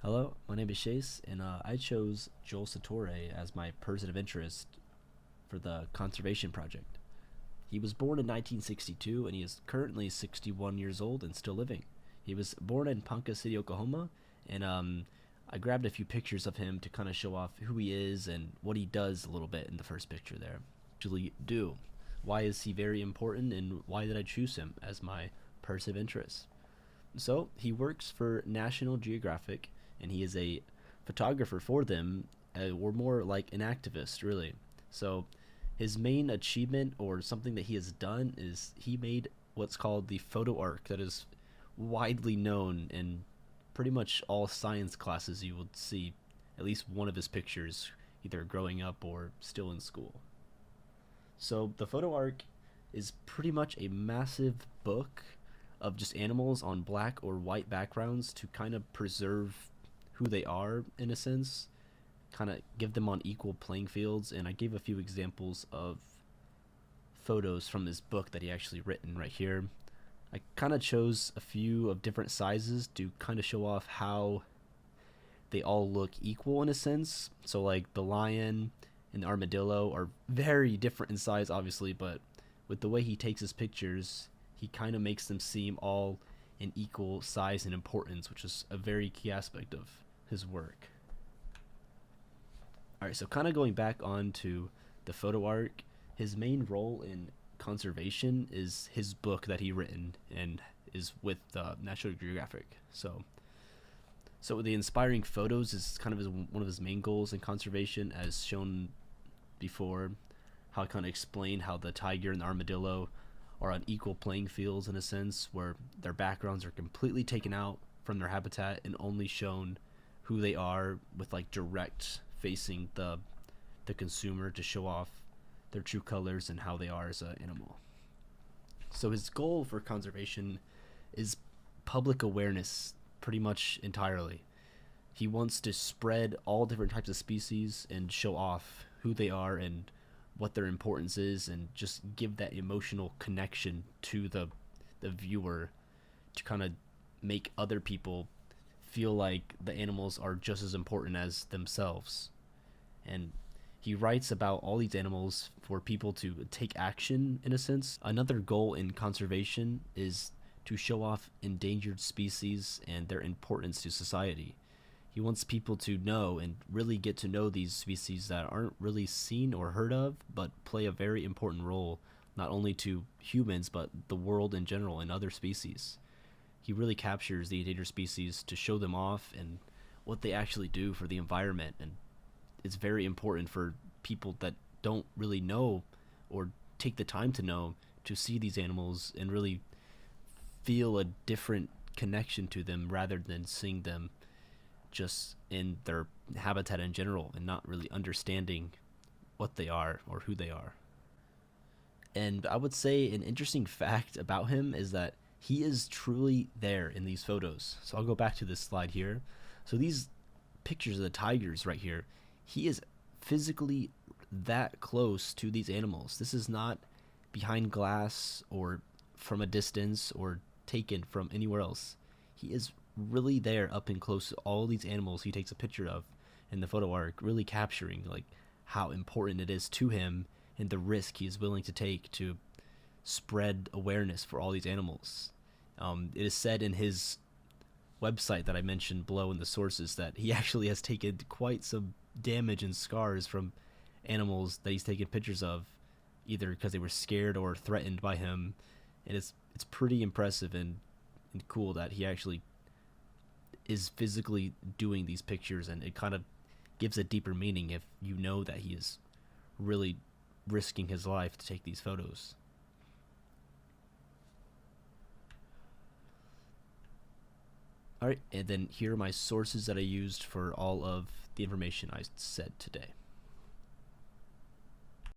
Hello, my name is Chase, and I chose Joel Sartore as my person of interest for the conservation project. He was born in 1962, and he is currently 61 years old and still living. He was born in Ponca City, Oklahoma, and I grabbed a few pictures of him to kind of show off who he is and what he does a little bit in the first picture there. Actually, do. Why is he very important, and why did I choose him as my person of interest? So he works for National Geographic, and he is a photographer for them, or more like an activist, really. So his main achievement, or something that he has done, is he made what's called the photo arc that is widely known in pretty much all science classes. You would see at least one of his pictures, either growing up or still in school. So the photo arc is pretty much a massive book of just animals on black or white backgrounds to kind of preserve who they are in a sense, kind of give them on equal playing fields. And I gave a few examples of photos from this book that he actually written right here. I kind of chose a few of different sizes to kind of show off how they all look equal in a sense. So like the lion and the armadillo are very different in size, obviously, but with the way he takes his pictures, he kind of makes them seem all in equal size and importance, which is a very key aspect of his work. Alright, so kind of going back on to the photo arc, his main role in conservation is his book that he written and is with National Geographic. So the inspiring photos is kind of one of his main goals in conservation, as shown before. How I kind of explain how the tiger and the armadillo are on equal playing fields in a sense, where their backgrounds are completely taken out from their habitat and only shown who they are, with like direct facing the consumer to show off their true colors and how they are as an animal. So his goal for conservation is public awareness pretty much entirely. He wants to spread all different types of species and show off who they are and what their importance is, and just give that emotional connection to the viewer to kind of make other people feel like the animals are just as important as themselves. And he writes about all these animals for people to take action in a sense. Another goal in conservation is to show off endangered species and their importance to society. He wants people to know and really get to know these species that aren't really seen or heard of, but play a very important role not only to humans but the world in general and other species. He really captures the endangered species to show them off and what they actually do for the environment, and it's very important for people that don't really know or take the time to know, to see these animals and really feel a different connection to them rather than seeing them just in their habitat in general and not really understanding what they are or who they are. And I would say an interesting fact about him is that he is truly there in these photos. So I'll go back to this slide here. So these pictures of the tigers right here, he is physically that close to these animals. This is not behind glass or from a distance or taken from anywhere else. He is really there up and close to all these animals he takes a picture of in the photo arc, really capturing like how important it is to him and the risk he is willing to take to spread awareness for all these animals. It is said in his website that I mentioned below in the sources that he actually has taken quite some damage and scars from animals that he's taken pictures of, either because they were scared or threatened by him. And it's pretty impressive and cool that he actually is physically doing these pictures, and it kind of gives a deeper meaning if you know that he is really risking his life to take these photos. Alright, and then here are my sources that I used for all of the information I said today.